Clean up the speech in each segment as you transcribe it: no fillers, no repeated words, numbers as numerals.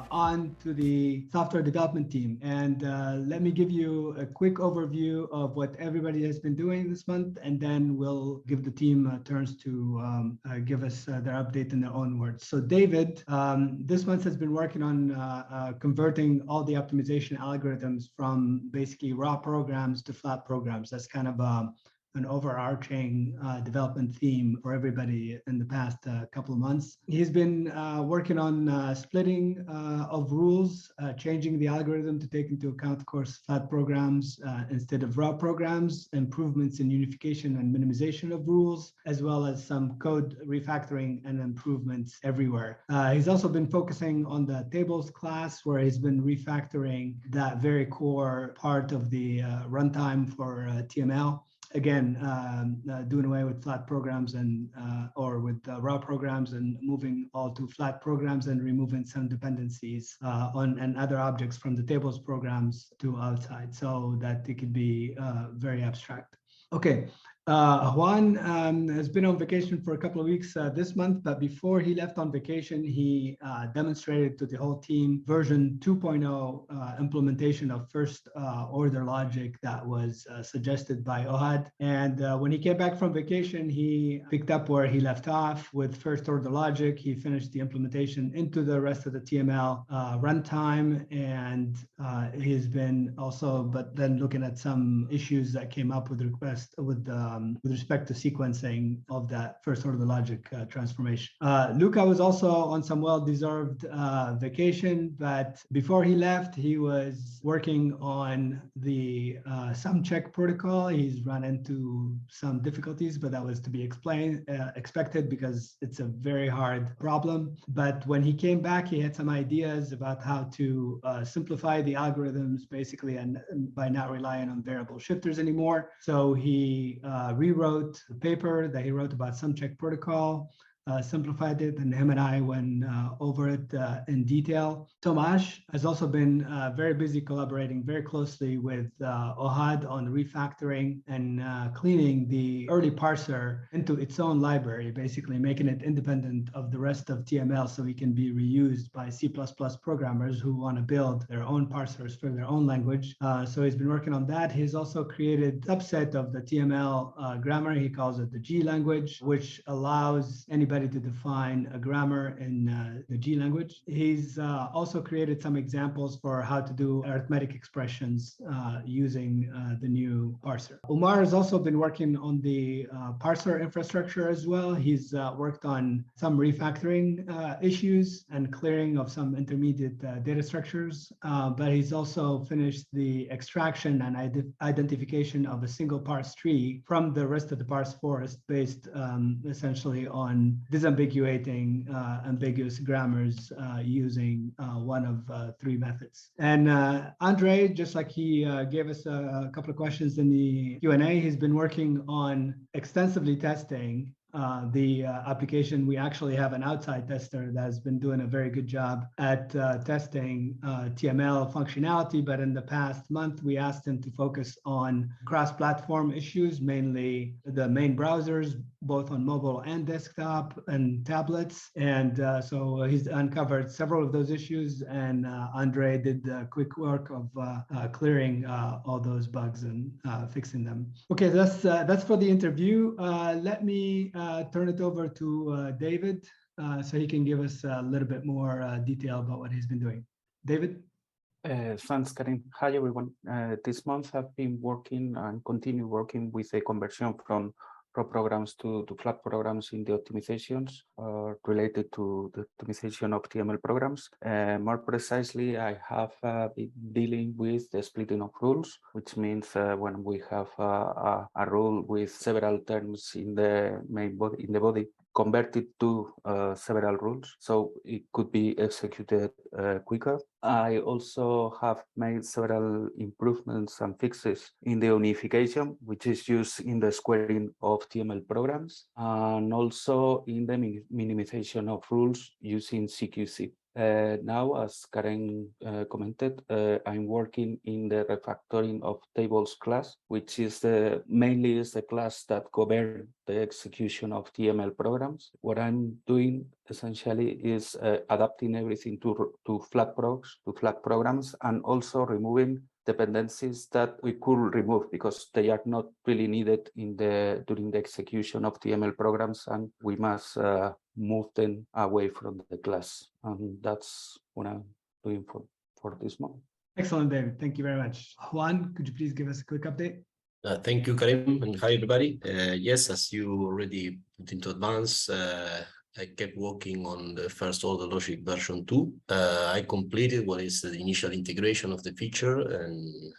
On to the software development team. And let me give you a quick overview of what everybody has been doing this month, and then we'll give the team turns to give us their update in their own words. So David, this month has been working on converting all the optimization algorithms from basically raw programs to flat programs. That's kind of an overarching development theme for everybody in the past couple of months. He's been working on splitting of rules, changing the algorithm to take into account, of course, flat programs instead of raw programs, improvements in unification and minimization of rules, as well as some code refactoring and improvements everywhere. He's also been focusing on the tables class, where he's been refactoring that very core part of the runtime for TML. Again, doing away with flat programs and or with raw programs, and moving all to flat programs, and removing some dependencies on and other objects from the tables programs to outside, so that it could be very abstract. Okay. Juan has been on vacation for a couple of weeks this month, but before he left on vacation, he demonstrated to the whole team version 2.0 implementation of first order logic that was suggested by Ohad. And when he came back from vacation, he picked up where he left off with first order logic. He finished the implementation into the rest of the TML runtime, and he's been also, but then looking at some issues that came up with with respect to sequencing of that first order logic transformation. Luca was also on some well-deserved vacation, but before he left, he was working on the sum check protocol. He's run into some difficulties, but that was to be expected, because it's a very hard problem. But when he came back, he had some ideas about how to simplify the algorithms, basically, and by not relying on variable shifters anymore. So he rewrote the paper that he wrote about sum check protocol, simplified it, and him and I went over it in detail. Tomasz has also been very busy collaborating very closely with Ohad on refactoring and cleaning the early parser into its own library, basically making it independent of the rest of TML, so it can be reused by C++ programmers who want to build their own parsers for their own language. So he's been working on that. He's also created a subset of the TML grammar. He calls it the G language, which allows anybody to define a grammar in the G language. He's also created some examples for how to do arithmetic expressions using the new parser. Umar has also been working on the parser infrastructure as well. He's worked on some refactoring issues and clearing of some intermediate data structures, but he's also finished the extraction and identification of a single parse tree from the rest of the parse forest, based essentially on disambiguating ambiguous grammars using one of three methods. And Andre, just like he gave us a couple of questions in the Q&A, he's been working on extensively testing the application. We actually have an outside tester that has been doing a very good job at testing TML functionality, but in the past month, we asked him to focus on cross-platform issues, mainly the main browsers, both on mobile and desktop and tablets. And so he's uncovered several of those issues, and Andre did the quick work of clearing all those bugs and fixing them. Okay, that's for the interview. Let me turn it over to David so he can give us a little bit more detail about what he's been doing. David? Thanks, Karim. Hi, everyone. This month I've been working and continue working with a conversion from raw programs to flat programs in the optimizations related to the optimization of TML programs. More precisely, I have been dealing with the splitting of rules, which means when we have a rule with several terms in the main body, converted to several rules, so it could be executed quicker. I also have made several improvements and fixes in the unification, which is used in the squaring of TML programs, and also in the minimization of rules using CQC. Now, as Karen commented, I'm working in the refactoring of tables class, which is mainly is the class that governs the execution of TML programs. What I'm doing essentially is adapting everything to flat programs, and also removing dependencies that we could remove because they are not really needed during the execution of TML programs, and we must move them away from the class. And that's what I'm doing for this month. Excellent, David. Thank you very much. Juan, could you please give us a quick update? Thank you, Karim, and hi, everybody. Yes, as you already put into advance, I kept working on the first order logic version 2. I completed what is the initial integration of the feature, and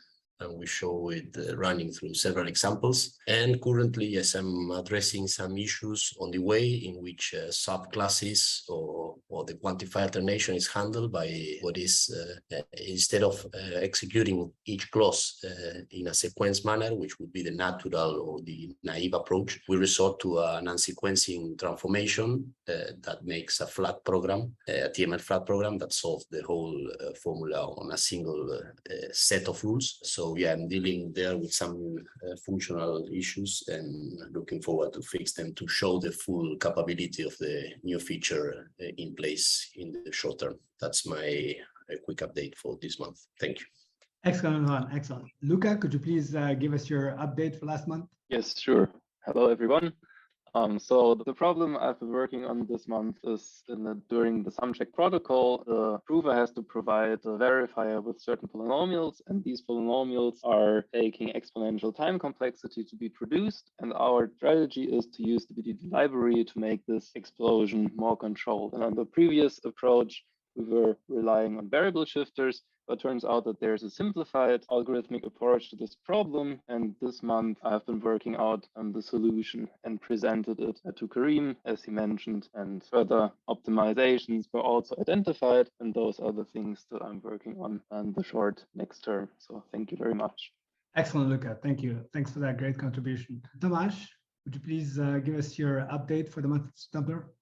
we show it running through several examples. And currently, yes, I'm addressing some issues on the way in which subclasses or the quantify alternation is handled by what is, instead of executing each clause in a sequence manner, which would be the natural or the naive approach, we resort to an unsequencing transformation that makes a flat program, a TML flat program that solves the whole formula on a single set of rules. So yeah, I'm dealing there with some functional issues and looking forward to fix them to show the full capability of the new feature in place in the short term. That's my quick update for this month. Thank you. Excellent, Juan. Excellent. Luca, could you please give us your update for last month? Yes, sure. Hello, everyone. So the problem I've been working on this month is during the SumCheck protocol, the prover has to provide a verifier with certain polynomials, and these polynomials are taking exponential time complexity to be produced. And our strategy is to use the BDD library to make this explosion more controlled. And on the previous approach, we were relying on variable shifters, but it turns out that there's a simplified algorithmic approach to this problem. And this month, I've been working out on the solution and presented it to Karim, as he mentioned, and further optimizations were also identified. And those are the things that I'm working on the short next term. So thank you very much. Excellent, Luca. Thank you. Thanks for that great contribution. Tomasz, would you please give us your update for the month of September?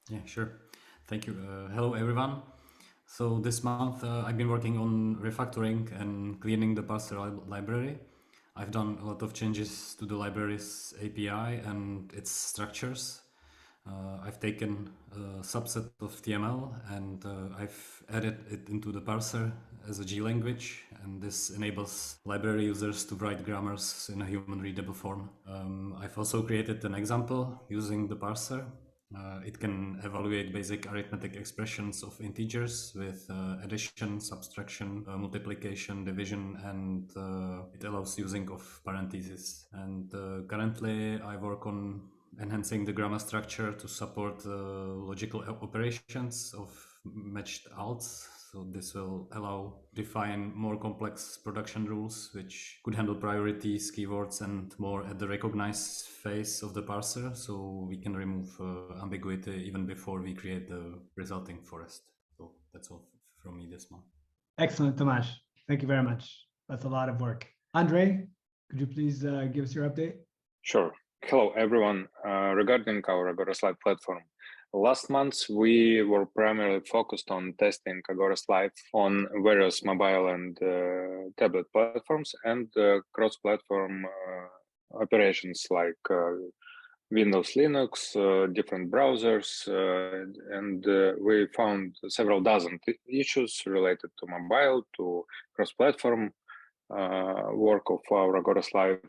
Yeah, sure. Thank you. Hello, everyone. So this month I've been working on refactoring and cleaning the parser library. I've done a lot of changes to the library's API and its structures. I've taken a subset of TML and I've added it into the parser as a G language, and this enables library users to write grammars in a human readable form. I've also created an example using the parser. It can evaluate basic arithmetic expressions of integers with addition, subtraction, multiplication, division, and it allows using of parentheses. And currently I work on enhancing the grammar structure to support logical operations of matched alts. So this will allow define more complex production rules, which could handle priorities, keywords, and more at the recognize phase of the parser. So we can remove ambiguity even before we create the resulting forest. So that's all from me this month. Excellent, Tomasz. Thank you very much. That's a lot of work. Andre, could you please give us your update? Sure. Hello, everyone. Regarding our Agorist Live platform, last month we were primarily focused on testing Agorist Live on various mobile and tablet platforms and cross-platform operations like Windows, Linux, different browsers, and we found several dozen issues related to mobile, to cross-platform work of our Agorist Live,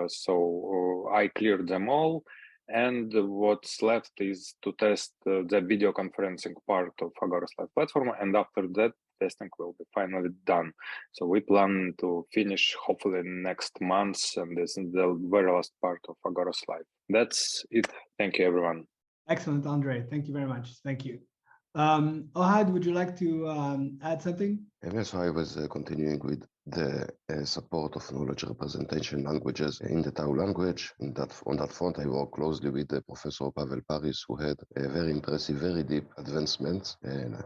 so I cleared them all, and what's left is to test the video conferencing part of Agorist Live platform, and after that testing will be finally done. So we plan to finish hopefully next month, and this is the very last part of Agorist Live. That's it. Thank you, everyone. Excellent, Andre. Thank you very much. Thank you. Ohad, would you like to add something? Yes, I was continuing with the support of knowledge representation languages in the Tau language. On that front, I work closely with Professor Pavel Paris, who had a very impressive, very deep advancements,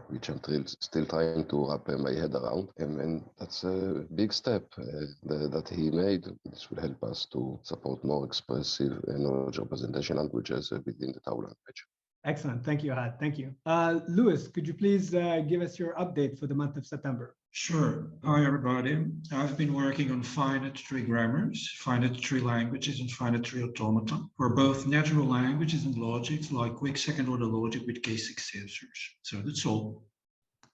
which I'm still trying to wrap my head around. And that's a big step that he made. This will help us to support more expressive knowledge representation languages within the Tau language. Excellent. Thank you, Ahad. Thank you. Louis, could you please give us your update for the month of September? Sure. Hi, everybody. I've been working on finite tree grammars, finite tree languages, and finite tree automata for both natural languages and logics, like quick second-order logic with case successors. So that's all.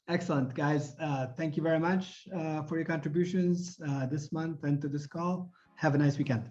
Excellent, guys. Thank you very much for your contributions this month and to this call. Have a nice weekend.